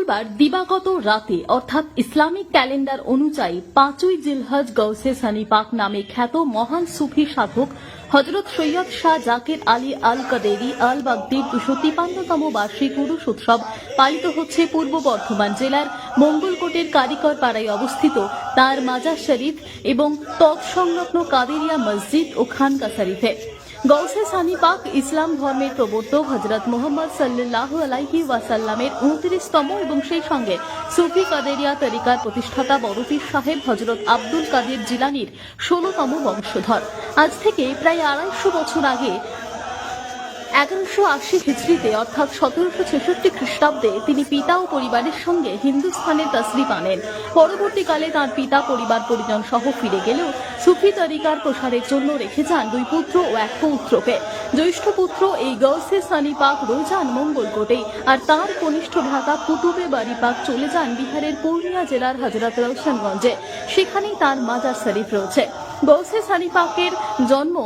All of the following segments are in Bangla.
মঙ্গলবার দিবাগত রাতে অর্থাৎ ইসলামিক ক্যালেন্ডার অনুযায়ী 5ই জিলহজ গৌসে সানি পাক নামে খ্যাত মহান সুফি সাধক হযরত সৈয়দ শাহ জাকির আলী আল কাদেরী আল বাগদির 253তম বার্ষিক উরুস উৎসব পালিত হচ্ছে পূর্ব বর্ধমান জেলার মঙ্গলকোটের কারিকর পাড়ায় অবস্থিত তার মাজার শরীফ এবং তৎসংলগ্ন কাদেরিয়া মসজিদ ও খানকা শরীফে। গৌসে সানি পাক ইসলাম ধর্মের প্রবর্তক হযরত মুহাম্মদ সাল্লাল্লাহু আলাইহি ওয়াসাল্লামের 29তম এবং সেই সঙ্গে সুফি কাদেরিয়া তরিকার প্রতিষ্ঠাতা বড় পীর সাহেব হযরত আব্দুল কাদের জিলানীর 16তম বংশধর। আজ থেকে প্রায় 250 বছর আগে 1180 হিজরিতে অর্থাৎ 1766 খ্রিস্টাব্দে তিনি পিতা ও পরিবারের সঙ্গে হিন্দুস্থানে তশরিফ আনেন। পরবর্তীকালে তাঁর পিতা পরিবার পরিজন সহ ফিরে গেলেও সুফি তরিকার প্রসারের জন্য রেখে যান 2 পুত্র ও 1 পৌত্রকে। জ্যৈষ্ঠ পুত্র এই গৌসে সানি পাক রয়ে যান মঙ্গলকোটেই, আর তাঁর কনিষ্ঠ ভ্রাতা কুতুবে বাড়ি পাক চলে যান বিহারের পূর্ণিয়া জেলার হযরত রওশনগঞ্জে। সেখানেই তাঁর মাজার শরীফ রয়েছে। গৌসে সানি পাকের জন্ম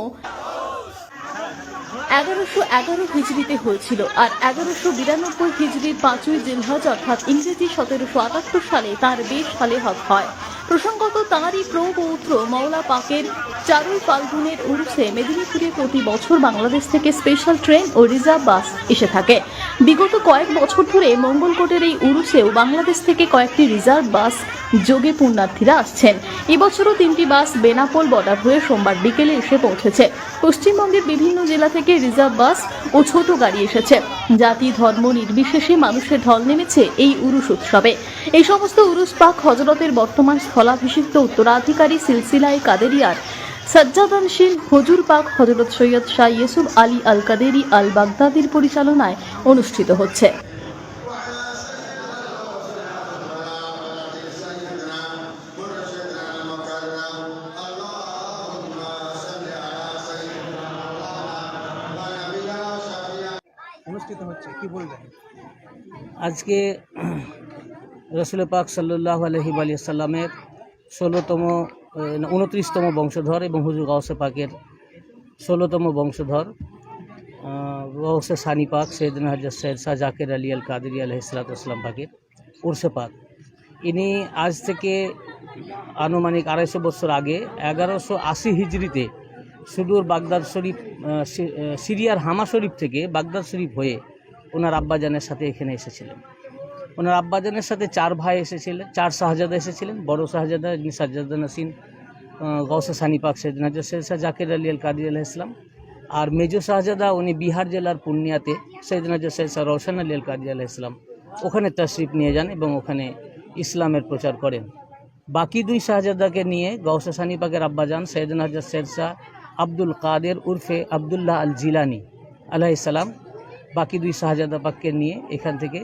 1111 হিজরিতে হয়েছিল, আর 1192 হিজরির 5ই জিলহজ অর্থাৎ ইংরেজি 1778 সালে তাঁর 20 সালে হজ হয়। প্রসঙ্গত তাঁরই প্রপৌত্র মওলা পাকের 4ই ফাল্গুনের উরুসে মেদিনীপুরে প্রতি বছর বাংলাদেশ থেকে স্পেশাল ট্রেন ও রিজার্ভ বাস এসে থাকে। বিগত কয়েক বছর ধরে মঙ্গলকোটের এই উরুসেও বাংলাদেশ থেকে কয়েকটি রিজার্ভ বাস যোগে পুণ্যার্থীরা আসছেন। এবছরও 3টি বাস বেনাপোল বর্ডার হয়ে সোমবার বিকেলে এসে পৌঁছেছে। পশ্চিমবঙ্গের বিভিন্ন জেলা থেকে রিজার্ভ বাস ও ছোট গাড়ি এসেছে। জাতি ধর্ম নির্বিশেষে মানুষের ঢল নেমেছে এই উরুস উৎসবে। এই সমস্ত উরুস পাক হযরতের বর্তমান স্থলাভিষিক্ত উত্তরাধিকারী সিলসিলায়ে কাদেরিয়ার সজ্জাদানশীল হুজুর পাক হযরত সৈয়দ শাহ ইউসুফ আলী আল কাদেরী আল বাগদাদির পরিচালনায় অনুষ্ঠিত হচ্ছে। কি বলবেন? আজকে রসুল পাক সাল্লাল্লাহু আলাইহি ওয়াসাল্লামের 29তম বংশধর এবং হুজুর গাউসে পাকের 16তম বংশধর গাউসে সানি পাক সৈয়দনা হযরত সৈয়দ শাহ জাকির আলী আল কাদেরী আলাইহিস সালাম পাকের উরসে পাক। ইনি আজ থেকে আনুমানিক 250 বছর আগে 1180 হিজরিতে সুদূর বাগদাদ শরীফ সিরিয়ার হামা শরীফ থেকে বাগদাদ শরীফ হয়ে ওনার আব্বাজানের সাথে এখানে এসেছিলেন। ওনার আব্বাজানের সাথে 4 ভাই এসেছিলেন, 4 শাহজাদা এসেছিলেন। বড় শাহজাদা যিনি সাজ্জাদা নাসিন গৌসে সানি পাক সৈয়দনা সৈয়দ শাহ জাকির আলী আল কাদেরী আলাইহিস সালাম, আর মেজো শাহজাদা উনি বিহার জেলার পূর্ণিয়াতে সৈয়দনা সৈয়দ শাহ রওশন আলী আল কাদেরী আলাইহিস সালাম ওখানে তশরিফ নিয়ে যান এবং ওখানে ইসলামের প্রচার করেন। বাকি 2 শাহজাদাকে নিয়ে গৌসে সানি পাকের আব্বাজান সৈয়দনা সৈয়দ শাহ আব্দুল কাদের উর্ফে আবদুল্লাহ আল জিলানী আলাইহিস সালাম বাকি 2 শাহজাদা পাককে নিয়ে এখান থেকে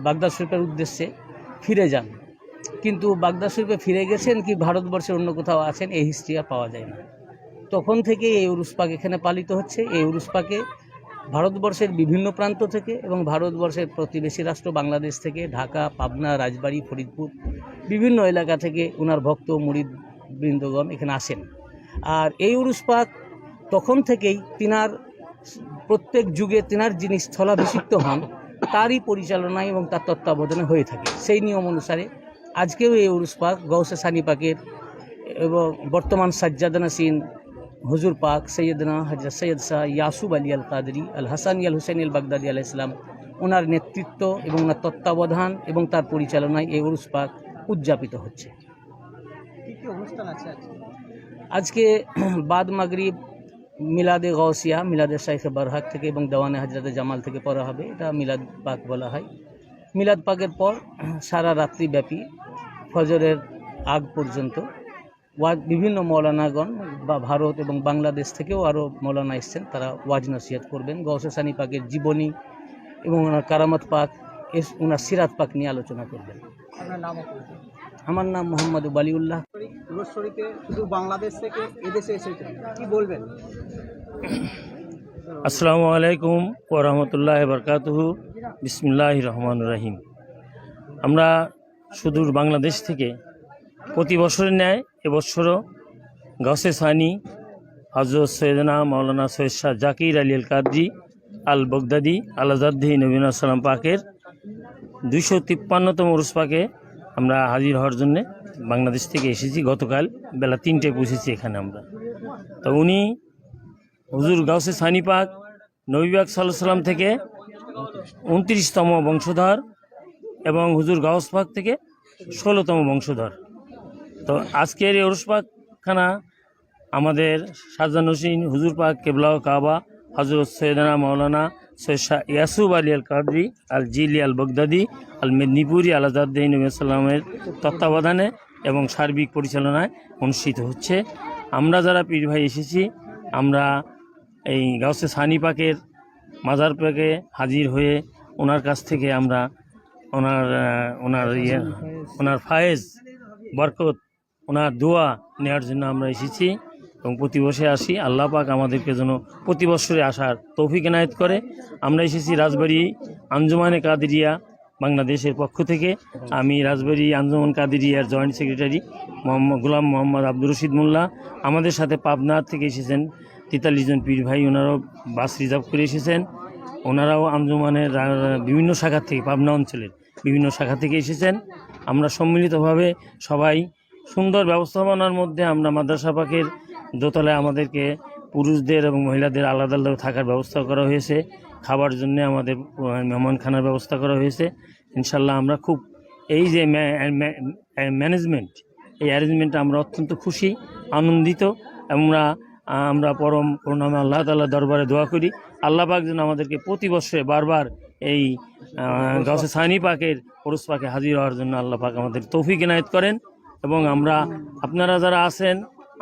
বাগদাদ শরীফের উদ্দেশ্যে ফিরে যান। কিন্তু বাগদাদ শরীফে ফিরে গেছেন কি ভারতবর্ষের অন্য কোথাও আছেন এই হিস্ট্রি আর পাওয়া যায় না। তখন থেকে এই উরুস পাক এখানে পালিত হচ্ছে। এই উরুস পাকে ভারতবর্ষের বিভিন্ন প্রান্ত থেকে এবং ভারতবর্ষের প্রতিবেশী রাষ্ট্র বাংলাদেশ থেকে, ঢাকা, পাবনা, রাজবাড়ী, ফরিদপুর বিভিন্ন এলাকা থেকে ওনার ভক্ত মুরিদ বৃন্দগণ এখানে আসেন। আর এই উরুস পাক তখন থেকেই তিনার প্রত্যেক যুগে তিনার যিনি স্থলাভিষিক্ত হন তারই পরিচালনায় এবং তার তত্ত্বাবধানে হয়ে থাকে। সেই নিয়ম অনুসারে আজকেও এই উরুস পাক গৌসে সানি পাকের এবং বর্তমান সাজ্জাদা নাসিন হুজুর পাক সৈয়দনা হযরত সৈয়দ শাহ ইয়াসুফ আলী আল কাদেরী আল হাসানি আল হুসাইনি আল বাগদাদি আলাইহিস সালাম ওনার নেতৃত্ব এবং ওনার তত্ত্বাবধান এবং তার পরিচালনায় এই উরুস পাক উদযাপিত হচ্ছে। কি অনুষ্ঠান আছে আজকে বাদ মাগরিব মিলাদে গৌসিয়া, মিলাদে শাইখে বারহাক থেকে এবং দেওয়ানে হজরতে জামাল থেকে পড়া হবে। এটা মিলাদ পাক বলা হয়। মিলাদ পাকের পর সারা রাত্রি ব্যাপী ফজরের আগ পর্যন্ত বিভিন্ন মৌলানাগণ বা ভারত এবং বাংলাদেশ থেকেও আরও মৌলানা এসছেন, তারা ওয়াজ নসিহত করবেন। গৌসে সানি পাকের জীবনী এবং ওনার কারামত পাক, ওনার সিরাত পাক নিয়ে আলোচনা করবেন। আমার নাম মোহাম্মদ ওয়ালিউল্লাহ। শুধু বাংলাদেশ থেকে এদেশে এসেছেন, কি বলবেন? আসসালামু আলাইকুম ওয়া রাহমাতুল্লাহি ওয়া বারাকাতুহু। বিসমিল্লাহির রহমানির রহিম। আমরা সুদূর বাংলাদেশ থেকে প্রতি বছরের ন্যায় এবছরও গৌসে সানি হযরত সৈয়দনা মাওলানা সৈয়দ শাহ জাকির আলী আল কাদেরী আল বাগদাদি আল আজাদ্দি নবীনা সালাম পাকের 253তম উরুস পাকে আমরা হাজির হওয়ার জন্যে বাংলাদেশ থেকে এসেছি। গতকাল বেলা 3টায় পৌঁছেছি এখানে আমরা। তো উনি হুজুর গাউসে সানি পাক নবী পাক সাল্লাল্লাহু আলাইহি সাল্লাম থেকে 29তম বংশধর এবং হুজুর গাউস পাক থেকে 16তম বংশধর। তো আজকের এই উরুস পাকখানা আমাদের শাহজাহান হোসেন হুজুর পাক কেবলা ও কাবা হযরত সৈয়দনা মাওলানা সৈয়দ শাহ ইয়াসুব আলী আল কাদরি আল জিলি আল বগদাদি আল মেদিনীপুরি আল আজাদ্দিন নবী সাল্লামের তত্ত্বাবধানে এবং সার্বিক পরিচালনায় অনুষ্ঠিত হচ্ছে। আমরা যারা পীর ভাই এসেছি, আমরা এই গাউসে সানি পাকের মাজার পাকে হাজির হয়ে ওনার কাছ থেকে আমরা ওনার ফায়েজ বরকত, ওনার দোয়া নেওয়ার জন্য আমরা এসেছি এবং প্রতি বছরে আসি। আল্লাহ পাক আমাদেরকে যেন প্রতি বছরে আসার তৌফিক এনায়েত করে। আমরা এসেছি রাজবাড়ি আঞ্জুমানে কাদেরিয়া বাংলাদেশের পক্ষ থেকে। আমি রাজবাড়ি আঞ্জুমান কাদেরিয়ার জয়েন্ট সেক্রেটারি গোলাম মোহাম্মদ আব্দুর রশিদ মোল্লা। আমাদের সাথে পাবনা থেকে এসেছেন 43 জন পীর ভাই, ওনারাও বাস রিজার্ভ করে এসেছেন। ওনারাও আঞ্জুমানের বিভিন্ন শাখা থেকে, পাবনা অঞ্চলের বিভিন্ন শাখা থেকে এসেছেন। আমরা সম্মিলিতভাবে সবাই সুন্দর ব্যবস্থাপনার মধ্যে আমরা মাদ্রাসা পাকের দোতলায় আমাদেরকে পুরুষদের এবং মহিলাদের আলাদা আলাদা থাকার ব্যবস্থা করা হয়েছে। খাবার জন্য আমাদের মেহমানখানার ব্যবস্থা করা হয়েছে। ইনশাল্লাহ আমরা খুব এই যে ম্যানেজমেন্ট, এই অ্যারেঞ্জমেন্টে আমরা অত্যন্ত খুশি, আনন্দিত। আমরা পরম করুণাময় আল্লাহ তাআলার দরবারে দোয়া করি আল্লাহ পাক যেন আমাদেরকে প্রতি বছরে বারবার এই গাউসে সানি পাকের উরুস পাকে হাজির হওয়ার জন্য আল্লাহ পাক আমাদের তৌফিক এনায়েত করেন। এবং আমরা, আপনারা যারা আছেন,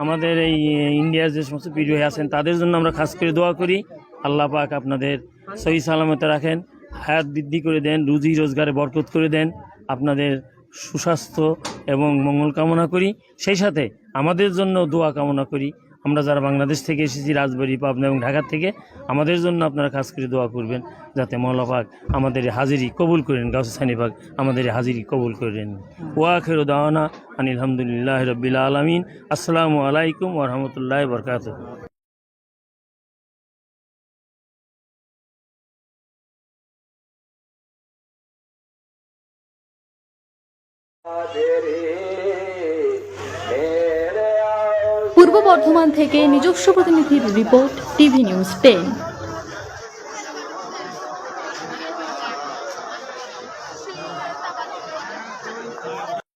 আমাদের এই ইন্ডিয়ার যে সমস্ত পীর ভাই আছেন, তাদের জন্য আমরা খাস করে দোয়া করি আল্লাহ পাক আপনাদের সহি সালামতে রাখেন, হায়াত বৃদ্ধি করে দেন, রুজি রোজগারে বরকত করে দেন। আপনাদের সুস্বাস্থ্য এবং মঙ্গল কামনা করি। সেই সাথে আমাদের জন্য দোয়া কামনা করি। আমরা যারা বাংলাদেশ থেকে এসেছি, রাজবাড়ি, পাবনা এবং ঢাকা থেকে, আমাদের জন্য আপনারা খাস করে দোয়া করবেন যাতে মওলা পাক আমাদের হাজিরি কবুল করেন, গাউসে সানি পাক আমাদের হাজিরি কবুল করেন। ওয়া আখিরু দাওয়ানা আনিল হামদুলিল্লাহি রাব্বিল আলামিন। আসসালামু আলাইকুম ওয়া রাহমাতুল্লাহি ওয়া বারাকাতুহু। পূর্ব বর্ধমান থেকে নিজস্ব প্রতিনিধির রিপোর্ট, টিভি নিউজ 10।